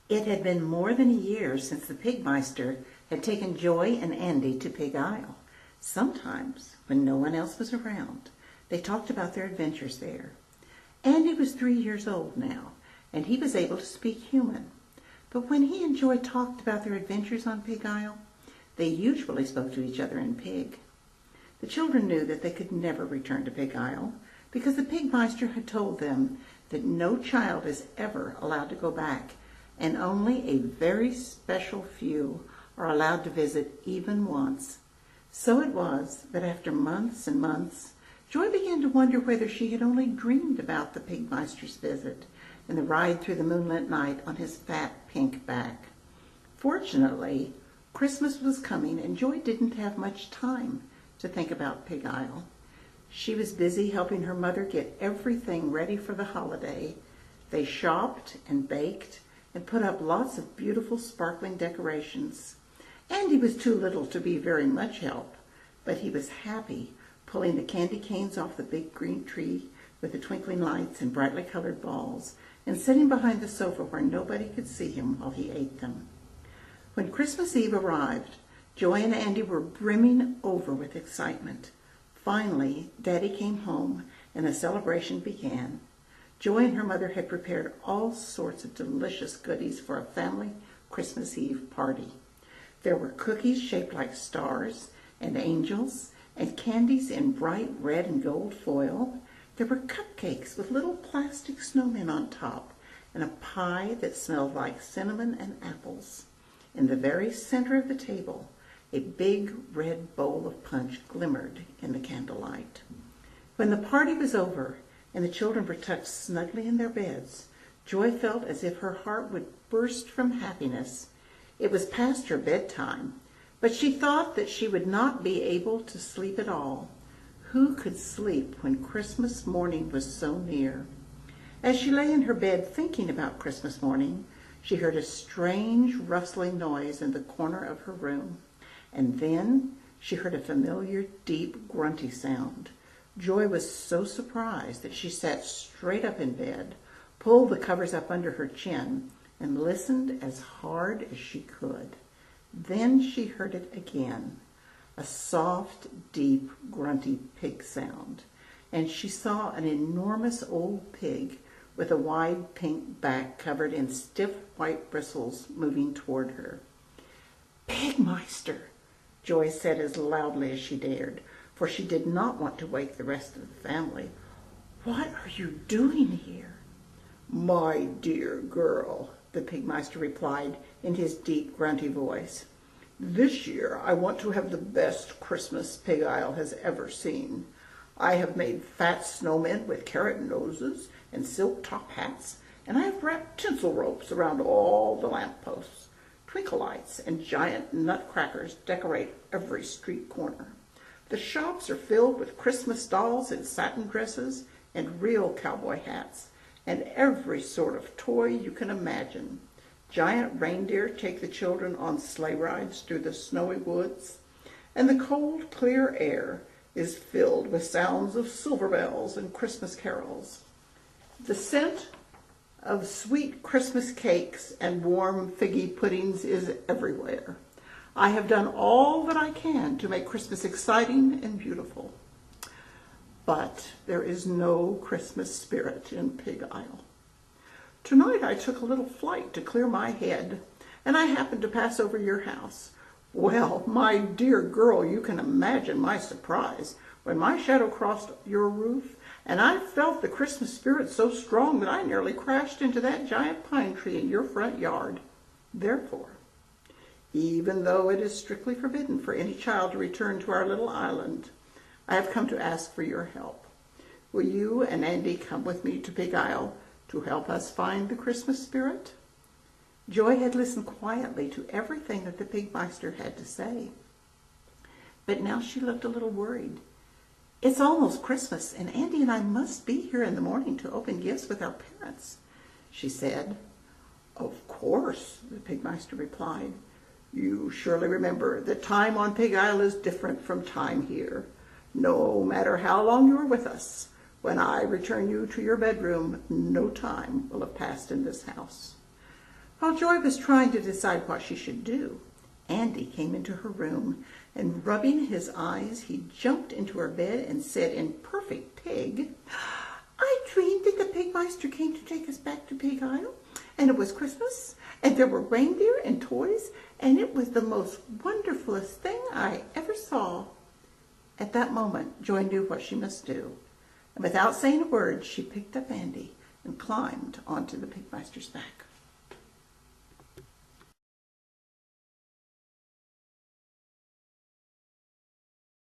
It had been more than a year since the Pigmeister had taken Joy and Andy to Pig Isle. Sometimes, when no one else was around, they talked about their adventures there. Andy was 3 years old now, and he was able to speak human. But when he and Joy talked about their adventures on Pig Isle, they usually spoke to each other in Pig. The children knew that they could never return to Pig Isle because the Pigmeister had told them that no child is ever allowed to go back, and only a very special few are allowed to visit even once. So it was that after months and months, Joy began to wonder whether she had only dreamed about the Pigmeister's visit and the ride through the moonlit night on his fat pink back. Fortunately, Christmas was coming, and Joy didn't have much time to think about Pig Isle. She was busy helping her mother get everything ready for the holiday. They shopped and baked and put up lots of beautiful sparkling decorations. Andy was too little to be very much help, but he was happy pulling the candy canes off the big green tree with the twinkling lights and brightly colored balls, and sitting behind the sofa where nobody could see him while he ate them. When Christmas Eve arrived, Joy and Andy were brimming over with excitement. Finally, Daddy came home and the celebration began. Joy and her mother had prepared all sorts of delicious goodies for a family Christmas Eve party. There were cookies shaped like stars and angels, and candies in bright red and gold foil. There were cupcakes with little plastic snowmen on top, and a pie that smelled like cinnamon and apples. In the very center of the table, a big red bowl of punch glimmered in the candlelight. When the party was over and the children were tucked snugly in their beds, Joy felt as if her heart would burst from happiness. It was past her bedtime, but she thought that she would not be able to sleep at all. Who could sleep when Christmas morning was so near? As she lay in her bed thinking about Christmas morning, she heard a strange rustling noise in the corner of her room, and then she heard a familiar deep grunty sound. Joy was so surprised that she sat straight up in bed, pulled the covers up under her chin, and listened as hard as she could. Then she heard it again, a soft, deep, grunty pig sound, and she saw an enormous old pig with a wide pink back covered in stiff white bristles moving toward her. "Pigmeister," Joy said as loudly as she dared, for she did not want to wake the rest of the family. "What are you doing here?" "My dear girl," the Pigmeister replied in his deep, grunty voice, "this year I want to have the best Christmas Pig Isle has ever seen. I have made fat snowmen with carrot noses and silk top hats, and I have wrapped tinsel ropes around all the lampposts. Twinkle lights and giant nutcrackers decorate every street corner. The shops are filled with Christmas dolls in satin dresses and real cowboy hats, and every sort of toy you can imagine. Giant reindeer take the children on sleigh rides through the snowy woods, and the cold, clear air is filled with sounds of silver bells and Christmas carols. The scent of sweet Christmas cakes and warm figgy puddings is everywhere. I have done all that I can to make Christmas exciting and beautiful. But there is no Christmas spirit in Pig Isle. Tonight I took a little flight to clear my head, and I happened to pass over your house. Well, my dear girl, you can imagine my surprise when my shadow crossed your roof, and I felt the Christmas spirit so strong that I nearly crashed into that giant pine tree in your front yard. Therefore, even though it is strictly forbidden for any child to return to our little island, I have come to ask for your help. Will you and Andy come with me to Pig Isle to help us find the Christmas spirit?" Joy had listened quietly to everything that the Pigmeister had to say, but now she looked a little worried. "It's almost Christmas, and Andy and I must be here in the morning to open gifts with our parents," she said. "Of course," the Pigmeister replied. "You surely remember that time on Pig Isle is different from time here. No matter how long you are with us, when I return you to your bedroom, no time will have passed in this house." While Joy was trying to decide what she should do, Andy came into her room, and rubbing his eyes, he jumped into her bed and said in perfect pig, "I dreamed that the Pigmeister came to take us back to Pig Isle, and it was Christmas, and there were reindeer and toys, and it was the most wonderfulest thing I ever saw." At that moment, Joy knew what she must do, and without saying a word, she picked up Andy and climbed onto the Pigmeister's back.